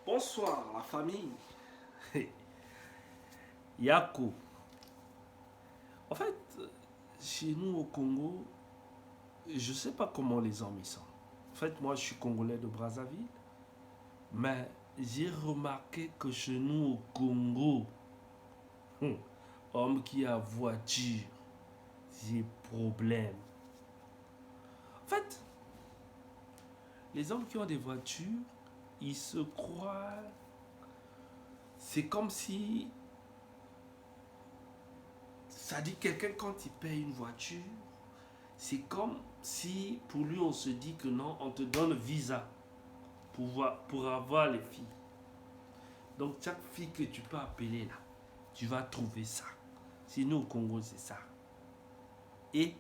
Bonsoir la famille. Yako. En fait, chez nous au Congo, je sais pas comment les hommes y sont. En fait, moi je suis congolais de Brazzaville, mais j'ai remarqué que chez nous au Congo, hum, homme qui a voiture, j'ai problème. En fait, les hommes qui ont des voitures, ils se croient. C'est comme si. Ça dit quelqu'un quand il paye une voiture, c'est comme si pour lui on se dit que non, on te donne visa pour avoir les filles. Donc chaque fille que tu peux appeler là, tu vas trouver ça. Sinon au Congo c'est ça. Et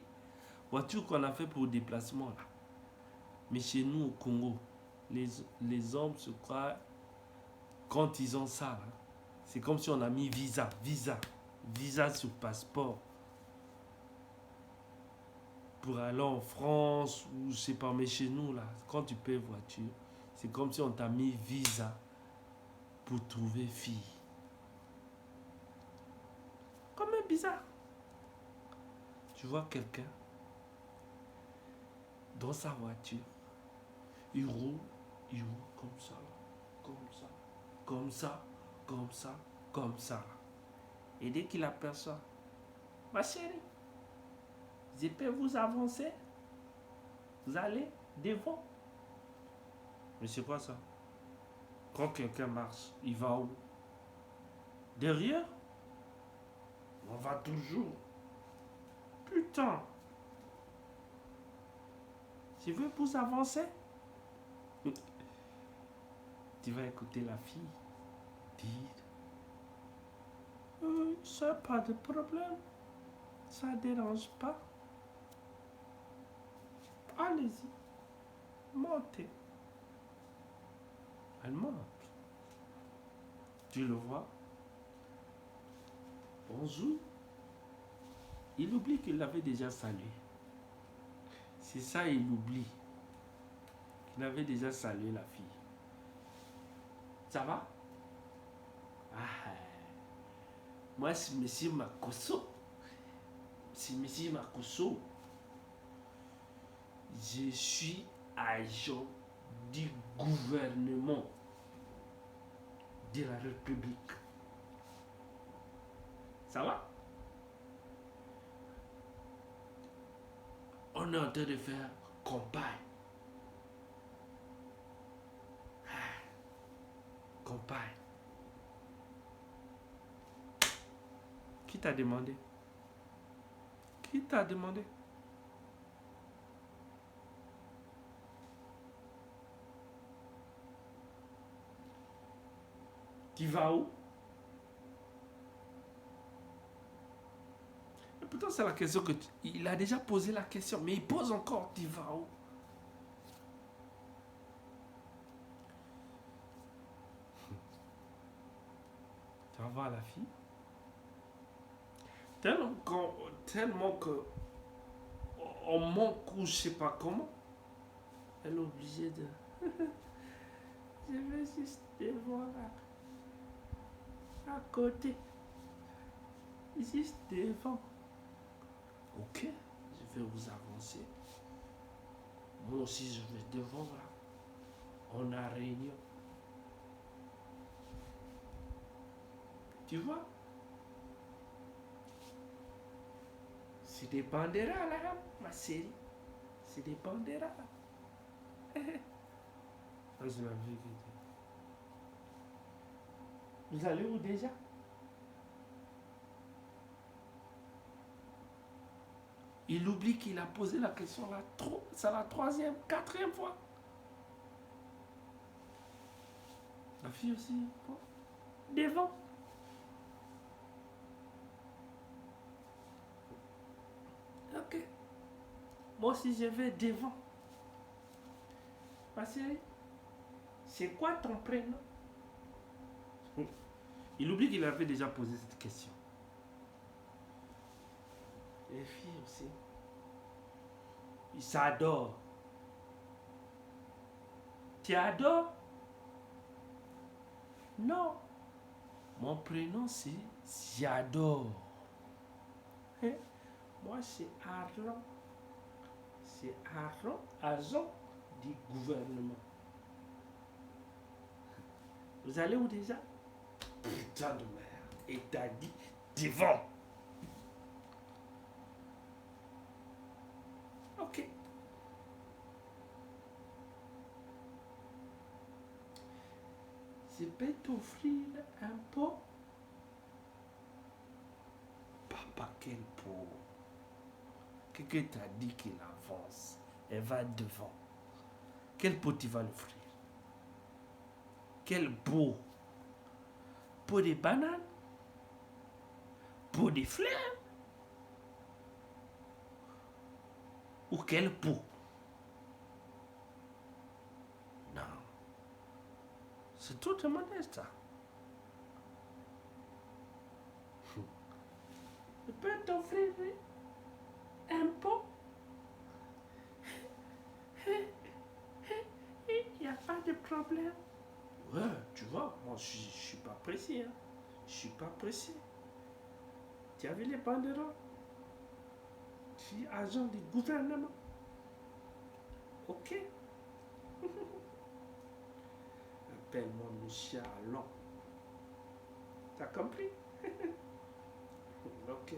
voiture qu'on a fait pour le déplacement là. Mais chez nous au Congo, les hommes se croient quand ils ont ça là, c'est comme si on a mis visa sur passeport pour aller en France ou je sais pas, mais chez nous là, quand tu payes voiture, c'est comme si on t'a mis visa pour trouver fille. Quand même bizarre. Tu vois quelqu'un dans sa voiture, il roule comme ça, comme ça, comme ça, comme ça, comme ça. Et dès qu'il aperçoit, ma chérie, je peux vous avancer, vous allez devant. Mais c'est quoi ça? Quand quelqu'un marche, il va où? Derrière? On va toujours. Putain. Je veux vous avancer. Tu vas écouter la fille dire ça pas de problème. Ça dérange pas. Allez-y. Montez. Elle monte. Tu le vois. Bonjour. Il oublie qu'il l'avait déjà salué. C'est ça, il oublie. Qu'il avait déjà salué la fille. Ça va? Ah, moi, c'est monsieur Makoso. C'est monsieur Makoso. Je suis agent du gouvernement de la République. Ça va? On est en train de faire campagne. Campagne. Qui t'a demandé? Qui t'a demandé? Tu vas où? Et pourtant, c'est la question que il a déjà posé la question, mais il pose encore, tu vas où? Tu vas voir la fille? Tellement que on manque ou je sais pas comment, elle est obligée de. Je vais juste te voir à côté. Juste devant. Ok, je vais vous avancer. Moi aussi, je vais devant là. On a réunion. Tu vois? C'est des banderas là, ma série. C'est des banderas. Ça, c'est la vérité. Vous allez où déjà? Il oublie qu'il a posé la question là trop. C'est la troisième, quatrième fois. La fille aussi. Bon. Devant. Ok. Moi aussi je vais devant. Ma chérie, c'est quoi ton prénom? Il oublie qu'il avait déjà posé cette question. Les filles aussi. Ils s'adorent. Tu adores? Non, mon prénom c'est Ziador. Hein? Moi c'est Arlon. C'est Arlon, agent du gouvernement. Vous allez où déjà? Putain de merde. Et t'as dit devant. Ok. Je peux t'offrir un pot. Papa, quel pot. Quelqu'un t'a dit qu'il avance. Elle va devant. Quel pot tu vas l'offrir? Quel pot? Pot de banane? Pot de fleurs? Ou quel pot? Non. C'est tout demandé ça. Je peux t'offrir un pot? Il n'y a pas de problème. Ouais, tu vois, moi je suis pas pressé. Hein. Je suis pas pressé. Tu as vu les banderoles? Je suis agent du gouvernement. Ok. Appelle-moi Monsieur Allon. T'as compris? Ok.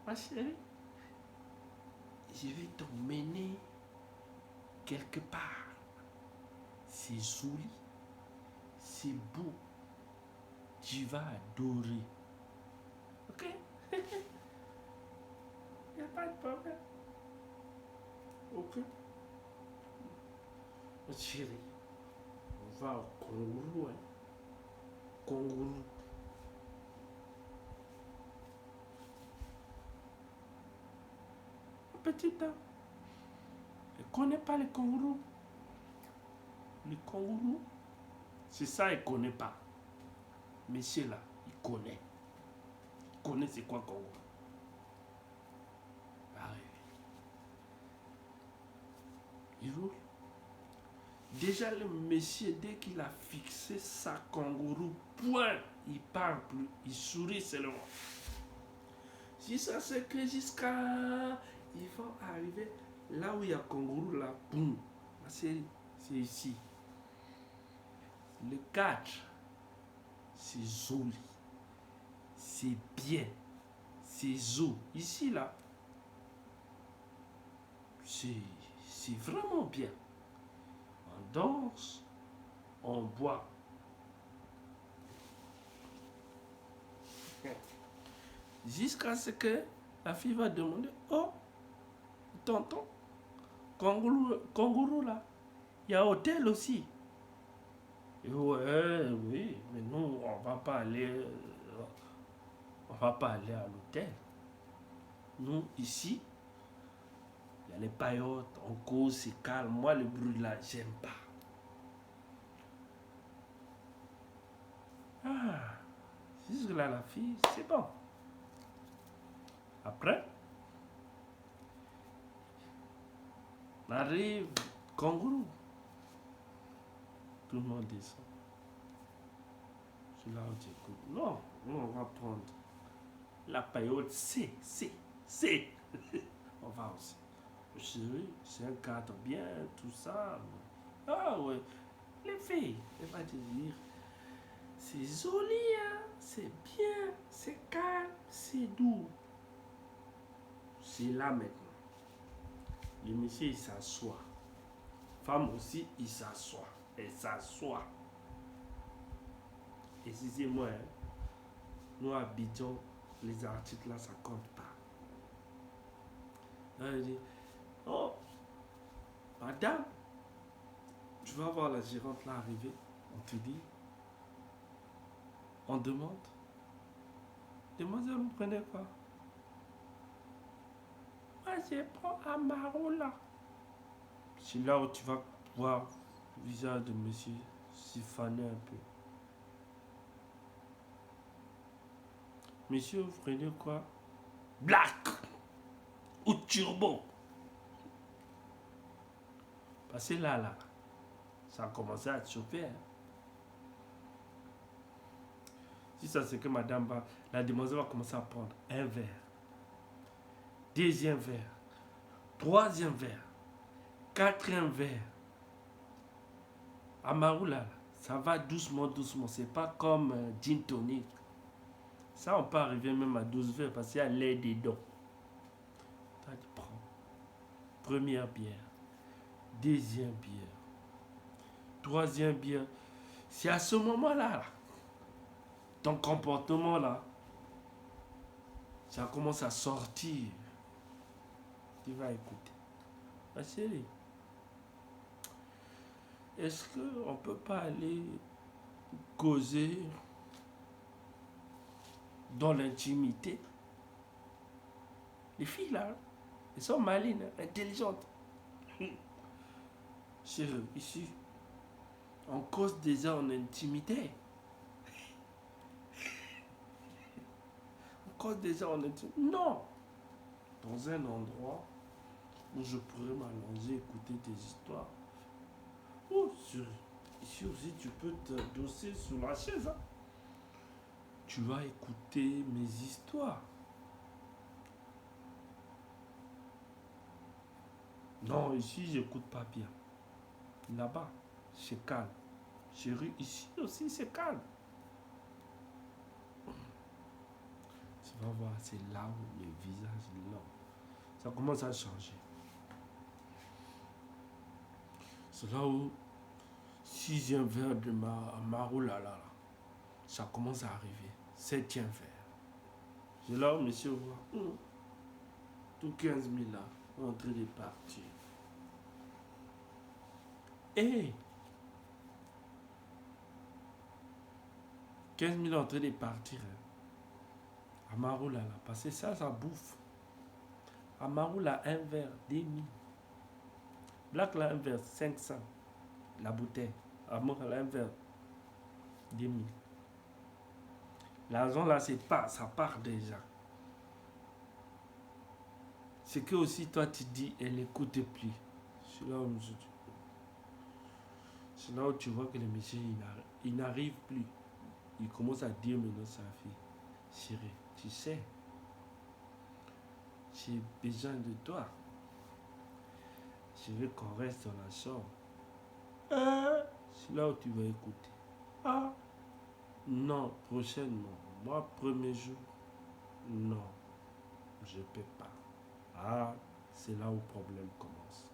Ma chérie, je vais t'emmener quelque part. C'est joli, c'est beau. Tu vas adorer. Ok? Il n'y a pas de problème. Ok? Ma chérie, on va au Congourou. Hein? Congourou. Petite dame, elle ne connaît pas les kangourous. Les kangourous, c'est ça, elle ne connaît pas. Monsieur là, il connaît. Il connaît c'est quoi kangourou. Arrive. Il roule. Déjà, le monsieur, dès qu'il a fixé sa kangourou, point, il parle plus, il sourit seulement. Si ça c'est que jusqu'à... Ils vont arriver là où il y a kangourou, là, boum. C'est ici. Le 4, c'est joli. C'est bien. C'est zo. Ici, là, c'est vraiment bien. On danse, on boit. Jusqu'à ce que la fille va demander, oh, tonton, kangourou là, il y a hôtel aussi. Et ouais, oui, mais nous, on va pas aller à l'hôtel. Nous, ici, il y a les paillotes, on cause, c'est calme. Moi, le bruit là, j'aime pas. Ah, jusque là, la fille, c'est bon. Après, on arrive, kangourou. Tout le monde descend. C'est là où tu écoutes. Non, on va prendre la paillote C. On va aussi. Chérie, c'est un cadre bien, tout ça. Ah ouais. Les filles, elle va te dire, c'est joli, hein? C'est bien, c'est calme, c'est doux. C'est là maintenant. Le monsieur, il s'assoit. Femme aussi, il s'assoit. Elle s'assoit. Excusez-moi, hein? Nous habitons, les articles là, ça compte pas. Là, elle dit, oh, madame, tu vas voir la gérante là arriver. On te dit, on demande, demoiselle, vous prenez quoi? Moi, je prends Amaro là. C'est là où tu vas voir le visage de monsieur siphonner un peu. Monsieur, vous prenez quoi? Black ou turbo. Parce que là, Ça a commencé à te chauffer. Hein. Si ça c'est que madame va, la demoiselle va commencer à prendre un verre, deuxième verre, troisième verre, quatrième verre. Amaroula, ça va doucement, doucement. C'est pas comme gin tonic. Ça, on peut arriver même à 12 verres parce qu'il y a lait dedans. Tu prends. Première bière, deuxième bière, troisième bière. C'est à ce moment-là, là, ton comportement là, ça commence à sortir. Tu vas écouter. Ma chérie, est-ce qu'on ne peut pas aller causer dans l'intimité? Les filles là, elles sont malines, intelligentes. Chérie, ici, on cause déjà en intimité. On cause déjà en intimité. Non! Dans un endroit où je pourrais m'allonger, écouter tes histoires. Oh, ici aussi, tu peux te dosser sur la chaise. Hein. Tu vas écouter mes histoires. Non, ici, j'écoute pas bien. Là-bas, c'est calme. Chérie, ici aussi, c'est calme. Tu vas voir, c'est là où le visage de l'homme, ça commence à changer. C'est là où, sixième verre de maroulala, ça commence à arriver. Septième verre. C'est là où monsieur voit, tout 15 000 là, en train de partir. Et 15 000 en train de partir. Hein. Amaroula là, parce que ça bouffe. Amaroula, un verre, 10 000. Black là, un verre, 500. La bouteille. Amaroula, un verre, 10 000. L'argent là, ça part déjà. C'est que aussi toi tu dis, elle n'écoute plus. C'est là où tu vois que le monsieur, il n'arrive plus. Il commence à dire maintenant à sa fille, chérie, tu sais, j'ai besoin de toi. Je veux qu'on reste dans la chambre. C'est là où tu vas écouter. Ah, non, prochainement. Moi, premier jour, non, je ne peux pas. Ah, c'est là où le problème commence.